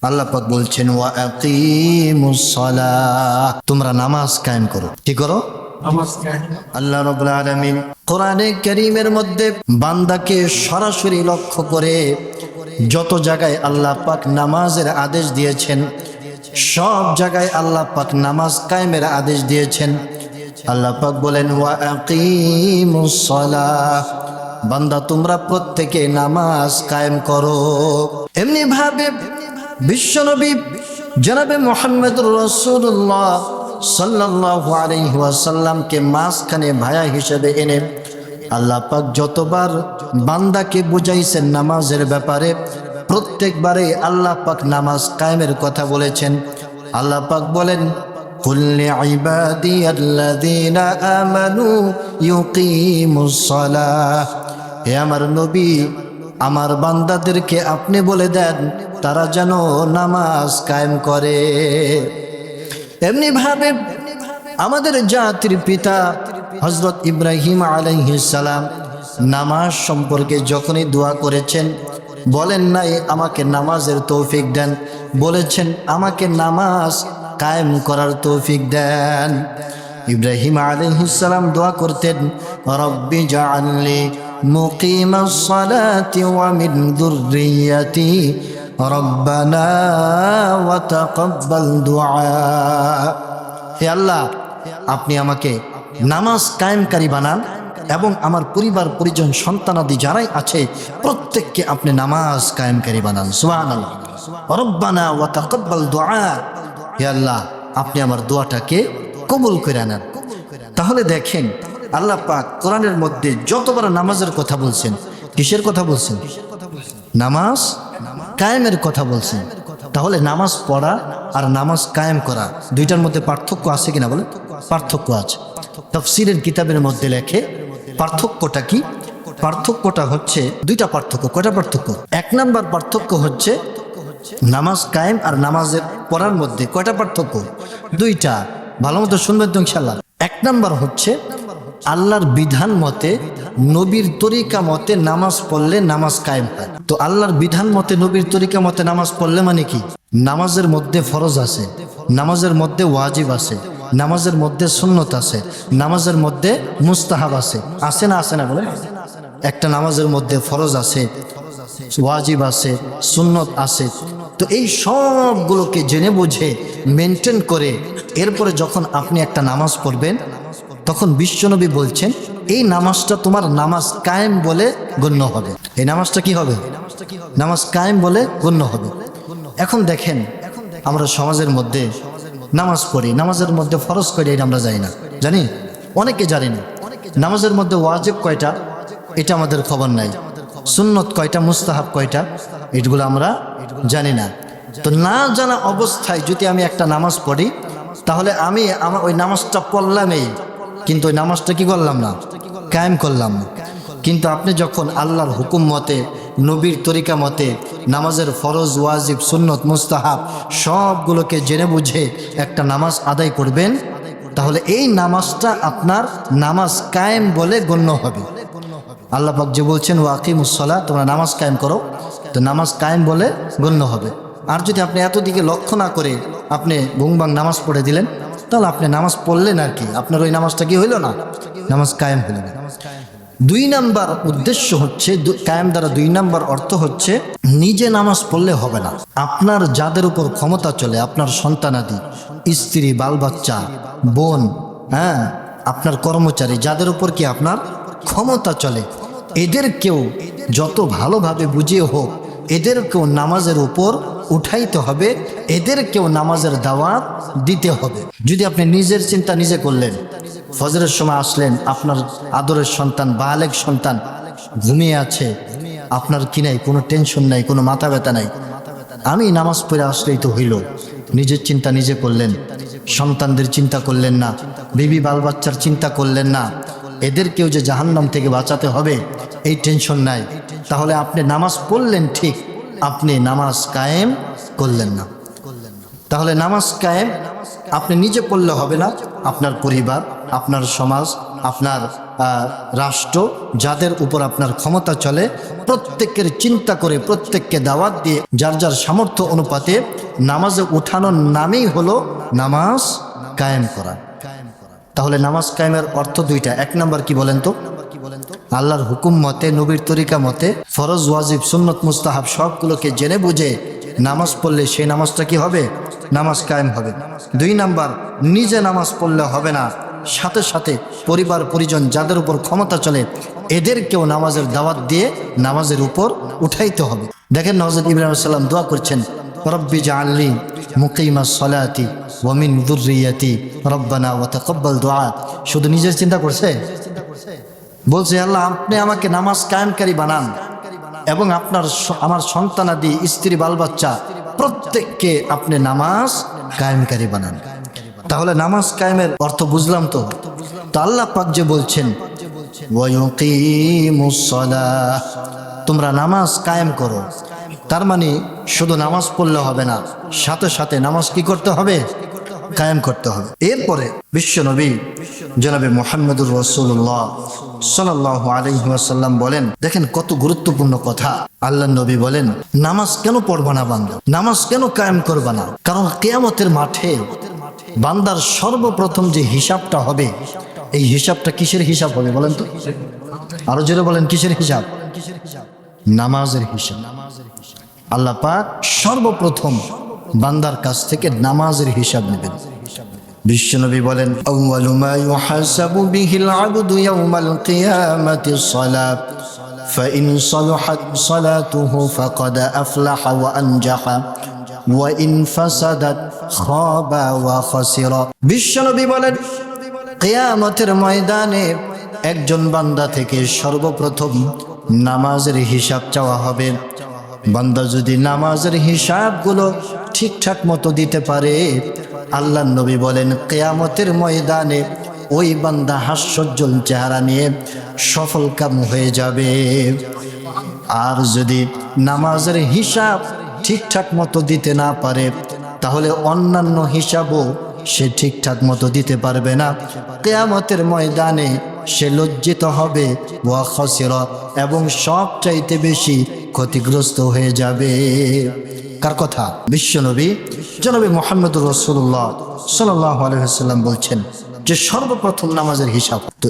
আল্লাহ পাক বলছেন ওয়া আকিমুস সালাহ, তোমরা নামাজ কায়েম করো। কি করো? আল্লাহ রাব্বুল আলামিন কোরআনে কারীমের মধ্যে বান্দাকে সরাসরি লক্ষ্য করে যত জায়গায় আল্লাহ পাক নামাজের আদেশ দিয়েছেন, সব জায়গায় আল্লাহ পাক নামাজ কায়েমের আদেশ দিয়েছেন। আল্লাহ পাক বলেন ওয়া আকিমুস সালাহ, বান্দা তোমরা প্রত্যেকে নামাজ কায়েম করো। এমনি ভাবে বিশ্বনবী জনাবে মুহাম্মদুর রাসূলুল্লাহ সাল্লাল্লাহু আলাইহি ওয়াসাল্লামকে মাঝখানে ভায়া হিসেবে এনে আল্লাহ পাক যতবার বান্দাকে বুঝাইছেন নামাজের ব্যাপারে, প্রত্যেকবারে আল্লাহ পাক নামাজ কায়েমের কথা বলেছেন। আল্লাহ পাক বলেন কুল লিইবাদিয়াল্লাযীনা আমানু ইউকিমুস সালাহ, হে আমার নবী আমার বান্দাদেরকে আপনি বলে দেন তারা যেন নামাজ কায়েম করে। এমনি ভাবে আমাদের জাতির পিতা হযরত ইব্রাহিম আলাইহিস সালাম নামাজ সম্পর্কে যখনই দোয়া করেছেন, বলেন নাই আমাকে নামাজের তৌফিক দেন, বলেছেন আমাকে নামাজ কায়েম করার তৌফিক দেন। ইব্রাহিম আলাইহিস সালাম দোয়া করতেন রব্বি জাআলনি মুকিমাস সালাতি ওয়া মিন যুররিয়্যাতি রব্বানা ওয়া তাকাব্বাল দুআ। হে আল্লাহ, আপনি আমাকে নামাজ কায়েমকারী বানান এবং আমার পরিবার পরিজন সন্তানাদি যারাই আছে প্রত্যেককে আপনি নামাজ কায়েমকারী বানান। সুবহানাল্লাহ। রব্বানা ওয়া তাকাব্বাল দুআ, হে আল্লাহ আপনি আমার দোয়াটাকে কবুল করে নেন। তাহলে দেখেন আল্লাহ পাক কোরআনের মধ্যে যতবার নামাজের কথা বলছেন, কিসের কথা বলছেন? নামাজ কায়েমের কথা বলছেন। তাহলে নামাজ পড়া আর নামাজ কায়েম করা দুইটার মধ্যে পার্থক্য আছে কিনা বলে? পার্থক্য আছে। তাফসীরের কিতাবের মধ্যে লেখে পার্থক্যটা কি? পার্থক্যটা হচ্ছে দুইটা পার্থক্য। কয়টা পার্থক্য? এক নাম্বার পার্থক্য হচ্ছে নামাজ কায়েম আর নামাজের পড়ার মধ্যে কয়টা পার্থক্য? দুইটা। ভালো মতো শুনবেন তো ইনশাআল্লাহ। এক নাম্বার হচ্ছে আল্লাহর বিধান মতে নবীর তরিকা মতে নামাজ পড়লে নামাজ কায়েম হয়। তো আল্লাহর বিধান মতে নবীর তরিকা মতে নামাজ পড়লে মানে কি? নামাজের মধ্যে ফরজ আছে, নামাজের মধ্যে ওয়াজিব আছে, নামাজের মধ্যে সুন্নত আছে, নামাজের মধ্যে মুস্তাহাব আছে। আছে না? আছে না বলে? একটা নামাজের মধ্যে ফরজ আছে, ওয়াজিব আছে, সুন্নত আছে। তো এই সবগুলোকে জেনে বুঝে মেনটেন করে এরপরে যখন আপনি একটা নামাজ পড়বেন, তখন বিশ্বনবী বলছেন এই নামাজটা তোমার নামাজ কায়েম বলে গণ্য হবে। এই নামাজটা কি হবে? নামাজ কায়েম বলে গণ্য হবে। এখন দেখেন আমরা সমাজের মধ্যে নামাজ পড়ি, নামাজের মধ্যে ফরজ কয়টা এটা আমরা জানি না। জানি? অনেকে জানি না। নামাজের মধ্যে ওয়াজিব কয়টা এটা আমাদের খবর নাই, সুন্নত কয়টা, মুস্তাহাব কয়টা এগুলো আমরা জানি না। তো না জানা অবস্থায় যদি আমি একটা নামাজ পড়ি, তাহলে আমি আমার ওই নামাজটা পড়লামই, কিন্তু ওই নামাজটা কি করলাম না? কায়েম করলাম না। কিন্তু আপনি যখন আল্লাহর হুকুম মতে নবীর তরিকা মতে নামাজের ফরজ, ওয়াজিব, সুন্নত, মুস্তাহাব সবগুলোকে জেনে বুঝে একটা নামাজ আদায় করবেন, তাহলে এই নামাজটা আপনার নামাজ কায়েম বলে গণ্য হবে। আল্লাহ পাক যে বলছেন ওয়া আকিমুস সালাহ, তোমরা নামাজ কায়েম করো, তো নামাজ কায়েম বলে গণ্য হবে। আর যদি আপনি এত দিকে লক্ষ্য না করে আপনি ভুংবাং নামাজ পড়ে দিলেন, তাহলে আপনি নামাজ পড়লেন আর কি, আপনার ওই নামাজটা কি হইল না? নামাজ কায়েম হইল না। দুই নাম্বার উদ্দেশ্য হচ্ছে কায়েম দ্বারা দুই নাম্বার অর্থ হচ্ছে নিজে নামাজ পড়লে হবে না। আপনার যাদের উপর ক্ষমতা চলে, আপনার সন্তানাদি, স্ত্রী, বাল বাচ্চা, বোন, হ্যাঁ, আপনার কর্মচারী, যাদের উপর কি আপনার ক্ষমতা চলে, এদেরকেও যত ভালোভাবে বুঝিয়ে হোক এদেরকেও নামাজের উপর উঠাইতে হবে, এদেরকেও নামাজের দাওয়াত দিতে হবে। যদি আপনি নিজের চিন্তা নিজে করলেন, ফজরের সময় আসলেন, আপনার আদরের সন্তান, বালেগ সন্তান ঘুমিয়ে আছে, আপনার কি নাই, কোনো টেনশন নাই, কোনো মাথা ব্যথা নাই, আমি নামাজ পড়ে আসলেই তো হইল। নিজের চিন্তা নিজে করলেন, সন্তানদের চিন্তা করলেন না, বিবি বাল বাচ্চার চিন্তা করলেন না, এদেরকেও যে জাহান্নাম থেকে বাঁচাতে হবে এই টেনশন নাই, তাহলে আপনি নামাজ পড়লেন ঠিক, আপনি নামাজ কায়েম করলেন না। তাহলে নামাজ কায়েম আপনি নিজে পড়লে হবে না, আপনার পরিবার, আপনার সমাজ, আপনার রাষ্ট্র, যাদের উপর আপনার ক্ষমতা চলে, প্রত্যেকের চিন্তা করে প্রত্যেককে দাওয়াত দিয়ে যার যার সামর্থ্য অনুপাতে নামাজে উঠানোর নামেই হলো নামাজ কায়েম করা। তাহলে নামাজ কায়েমের অর্থ দুইটা। এক নাম্বার কি বলেন তো? আল্লাহর হুকুম মতে, নবীর তরিকা মতে ফরজ, ওয়াজিব, সুন্নত, মুস্তাহাব সবগুলোকে জেনে বুঝে নামাজ পড়লে সেই নামাজটা কি হবে? নামাজ কায়েম হবে। দুই নাম্বার, নিজে নামাজ পড়লে হবে না, সাথে সাথে পরিবার পরিজন যাদের উপর ক্ষমতা চলে এদেরকেও নামাজের দাওয়াত দিয়ে নামাজের উপর উঠাইতে হবে। দেখেন হযরত ইব্রাহিম আলাইহিস সালাম দোয়া করছেন, রব্বি জাআলনি মুকিমাস সালাতি ওয়া মিন যুররিয়াতি রব্বানা ওয়া তাকাব্বাল দুআ। শুধু নিজের চিন্তা করছে? বলছে, আল্লাহ আপনি আমাকে নামাজ কায়েমকারী বানান এবং আমার সন্তানাদি, স্ত্রী, বাল বাচ্চা প্রত্যেককে আপনি নামাজ কায়েমকারী বানান। তাহলে নামাজ কায়েমের অর্থ বুঝলাম তো? আল্লাহ পাক যে বলছেন ওয়ায়ুকিমুস সালাহ, তোমরা নামাজ কায়েম করো, তার মানে শুধু নামাজ পড়লে হবে না, সাথে সাথে নামাজ কি করতে হবে? কায়েম করতে হবে। এরপরে বিশ্বনবী জনাবে মুহাম্মদুর রাসূলুল্লাহ সাল্লাল্লাহু আলাইহি ওয়াসাল্লাম বলেন, দেখেন কত গুরুত্বপূর্ণ কথা। আল্লাহর নবী বলেন, নামাজ কেন পড়বা না বান্দা? নামাজ কেন কায়েম করবা না? কারণ কিয়ামতের মাঠে বান্দার সর্বপ্রথম যে হিসাবটা হবে, এই হিসাবটা কিসের হিসাব হবে বলেন তো? আরো জোরে বলেন, কিসের হিসাব? নামাজের হিসাব। আল্লাহ পাক সর্বপ্রথম বান্দার কাছ থেকে নামাজের হিসাব নেবেন। বিশ্বনবী বলেন, আউয়ালু মা ইউহাসাবু বিহিল আবদু ইয়াউমাল কিয়ামাতিস সালাত ফাইন সালাহাত সালাতুহু ফাকাদ আফলাহা ওয়া আনজাহা ওয়া ইন ফাসাদাত খাবা ওয়া খাসিরা। বিশ্বনবী বলেন, কিয়ামতের ময়দানে একজন বান্দা থেকে সর্বপ্রথম নামাজের হিসাব চাওয়া হবে। বান্দা যদি নামাজের হিসাবগুলো ঠিকঠাক মতো দিতে পারে, আল্লাহর নবী বলেন কিয়ামতের ময়দানে ওই বান্দা হাস্যোজ্জ্বল চেহারা নিয়ে সফলকাম হয়ে যাবে। আর যদি নামাজের হিসাব ঠিকঠাক মতো দিতে না পারে, তাহলে অন্যান্য হিসাবও সে ঠিকঠাক মতো দিতে পারবে না। কিয়ামতের ময়দানে সে লজ্জিত হবে ওয়া খাসিরা, এবং সবচাইতে বেশি ক্ষতিগ্রস্ত হয়ে যাবে। কার কথা? বিশ্বনবী জনাবে মুহাম্মদুর রাসূলুল্লাহ সাল্লাল্লাহু আলাইহি ওয়াসাল্লাম বলছেন যে সর্বপ্রথম নামাজের হিসাব। তো